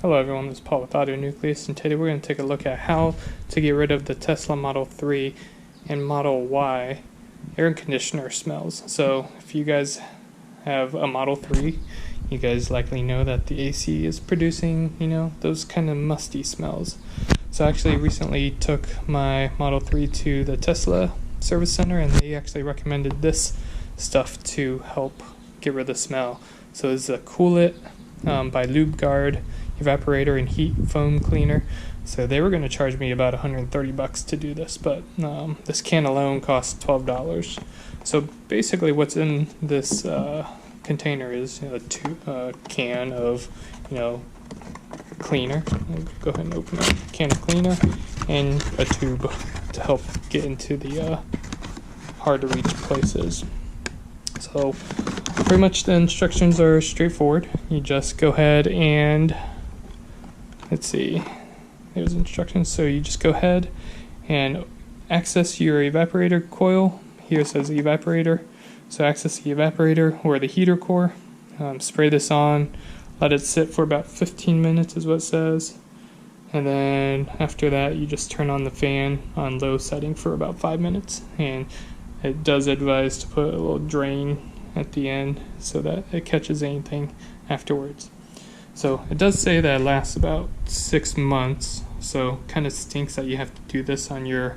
Hello everyone, this is Paul with Audio Nucleus, and today we're going to take a look at how to get rid of the Tesla Model 3 and Model Y air conditioner smells. So if you guys have a Model 3, you guys likely know that the AC is producing, those kind of musty smells. So I actually recently took my Model 3 to the Tesla service center, and they actually recommended this stuff to help get rid of the smell. So it's a Cool It by LubeGuard evaporator and heat foam cleaner. So they were going to charge me about $130 to do this, but this can alone costs $12. So basically what's in this container is a can of cleaner. I'll go ahead and open up a can of cleaner and a tube to help get into the hard to reach places. So pretty much the instructions are straightforward. You just go ahead and let's see, there's instructions. So you just go ahead and access your evaporator coil. Here it says evaporator. So access the evaporator or the heater core. Spray this on. Let it sit for about 15 minutes is what it says. And then after that, you just turn on the fan on low setting for about 5 minutes. And it does advise to put a little drain at the end so that it catches anything afterwards. So it does say that it lasts about 6 months, so kind of stinks that you have to do this on your,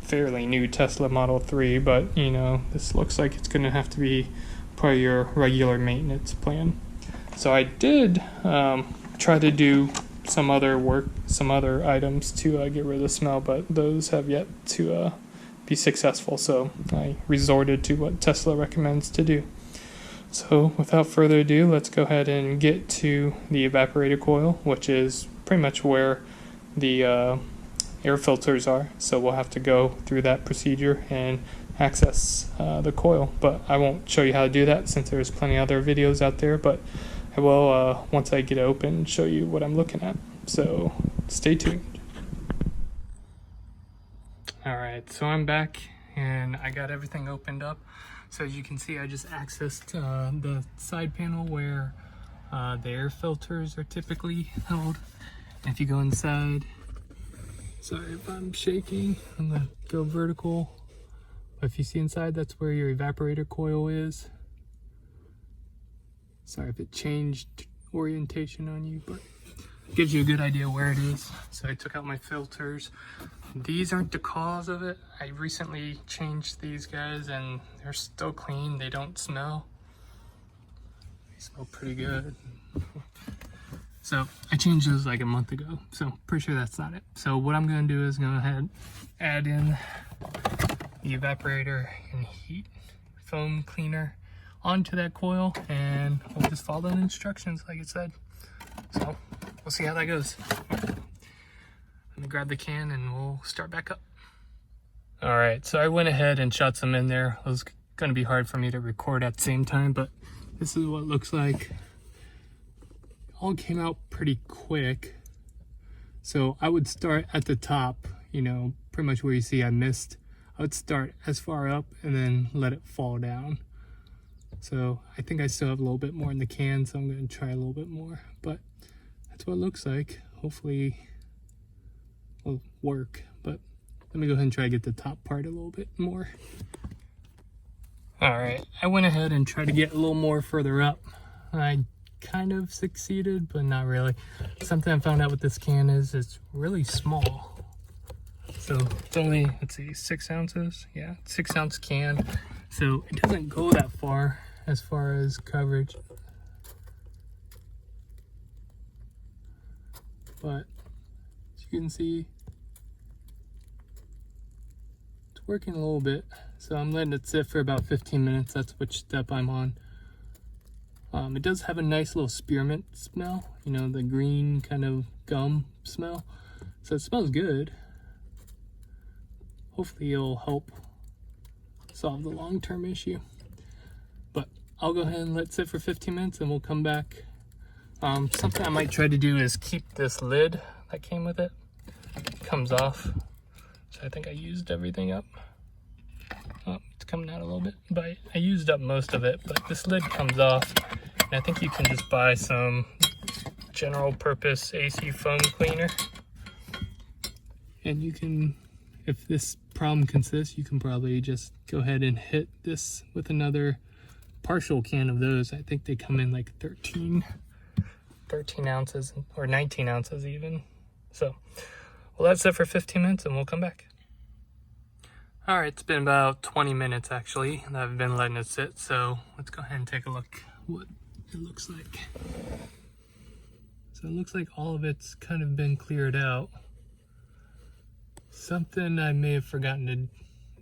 fairly new Tesla Model 3, but, this looks like it's going to have to be part of your regular maintenance plan. So I did try to do some other items to get rid of the smell, but those have yet to be successful, so I resorted to what Tesla recommends to do. So without further ado, let's go ahead and get to the evaporator coil, which is pretty much where the air filters are. So we'll have to go through that procedure and access the coil, but I won't show you how to do that since there's plenty of other videos out there, but I will once I get it open show you what I'm looking at. So stay tuned. Alright, so I'm back and I got everything opened up. So as you can see, I just accessed the side panel where the air filters are typically held. And if you go inside, sorry if I'm shaking, I'm gonna go vertical. But if you see inside, that's where your evaporator coil is. Sorry if it changed orientation on you, but it gives you a good idea where it is. So I took out my filters. These aren't the cause of it. I recently changed these guys and they're still clean. They don't smell. They smell pretty good. So I changed those like a month ago. So pretty sure that's not it. So what I'm going to do is go ahead, add in the evaporator and heat foam cleaner onto that coil, and we'll just follow the instructions like it said. So we'll see how that goes. Let me grab the can and we'll start back up. Alright, so I went ahead and shot some in there. It was going to be hard for me to record at the same time, but this is what it looks like. All came out pretty quick. So I would start at the top, pretty much where you see I missed. I would start as far up and then let it fall down. So I think I still have a little bit more in the can, so I'm going to try a little bit more. But that's what it looks like. Hopefully will work, but let me go ahead and try to get the top part a little bit more. Alright, I went ahead and tried to get a little more further up. I kind of succeeded, but not really. Something I found out with this can is it's really small. So it's only, let's see, 6 ounces. Yeah, 6 ounce can. So it doesn't go that far as coverage. But as you can see, working a little bit, so I'm letting it sit for about 15 minutes. That's which step I'm on. It does have a nice little spearmint smell, the green kind of gum smell, so it smells good. Hopefully it'll help solve the long-term issue, but I'll go ahead and let it sit for 15 minutes and we'll come back. Something I might try to do is keep this lid that came with it. It comes off. So I think I used everything up. Oh, it's coming out a little bit, but I used up most of it, but this lid comes off. And I think you can just buy some general purpose AC foam cleaner. And you can, if this problem consists, you can probably just go ahead and hit this with another partial can of those. I think they come in like 13 ounces or 19 ounces even. So, well, that's it for 15 minutes and we'll come back. All right, it's been about 20 minutes actually, and I've been letting it sit. So let's go ahead and take a look what it looks like. So it looks like all of it's kind of been cleared out. Something I may have forgotten to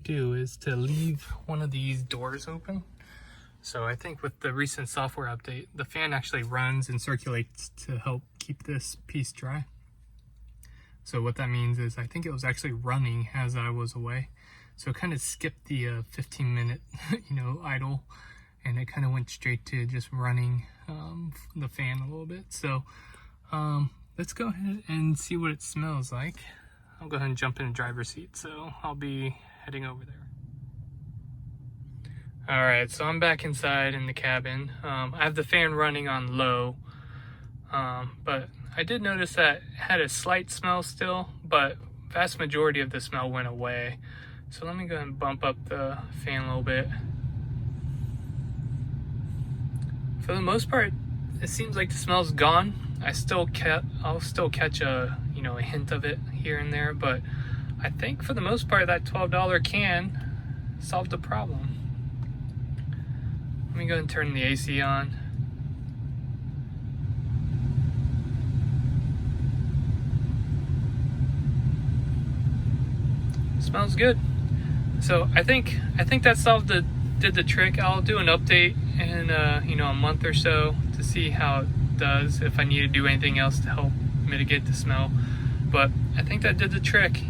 do is to leave one of these doors open. So I think with the recent software update, the fan actually runs and circulates to help keep this piece dry. So what that means is I think it was actually running as I was away. So it kind of skipped the 15-minute, idle, and it kind of went straight to just running the fan a little bit. So let's go ahead and see what it smells like. I'll go ahead and jump in the driver's seat, so I'll be heading over there. All right, so I'm back inside in the cabin. I have the fan running on low, but I did notice that it had a slight smell still, but vast majority of the smell went away. So let me go ahead and bump up the fan a little bit. For the most part, it seems like the smell's gone. I'll still catch a a hint of it here and there, but I think for the most part that $12 can solved the problem. Let me go ahead and turn the AC on. Smells good. So I think that did the trick. I'll do an update in a month or so to see how it does, if I need to do anything else to help mitigate the smell. But I think that did the trick.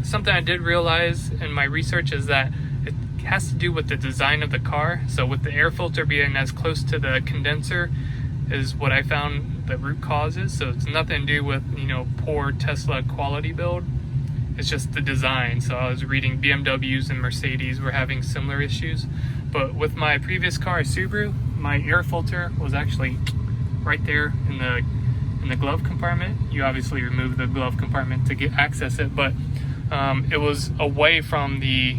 Something I did realize in my research is that it has to do with the design of the car. So with the air filter being as close to the condenser is what I found the root cause is. So it's nothing to do with poor Tesla quality build. It's just the design. So I was reading BMWs and Mercedes were having similar issues. But with my previous car, Subaru, my air filter was actually right there in the glove compartment. You obviously remove the glove compartment to access it, but it was away from the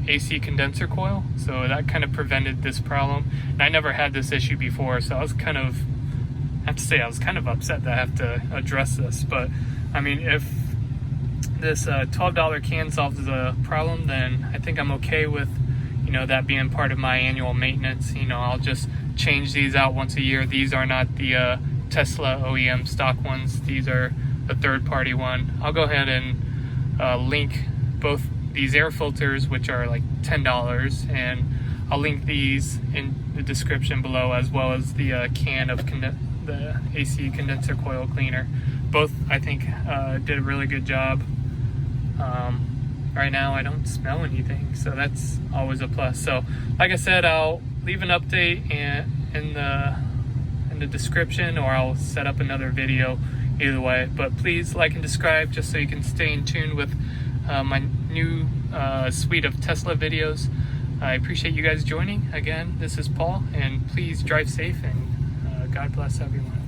AC condenser coil. So that kind of prevented this problem. And I never had this issue before, so I was kind of upset that I have to address this. But I mean, if this $12 can solves the problem, then I think I'm okay with that being part of my annual maintenance. I'll just change these out once a year. These are not the Tesla OEM stock ones. These are a third-party one. I'll go ahead and link both these air filters, which are like $10, and I'll link these in the description below, as well as the can of the AC condenser coil cleaner. Both, I think, did a really good job. Right now I don't smell anything, so that's always a plus. So like I said, I'll leave an update in the description, or I'll set up another video either way. But please like and subscribe just so you can stay in tune with my new suite of Tesla videos. I appreciate you guys joining. Again, this is Paul, and please drive safe, and God bless everyone.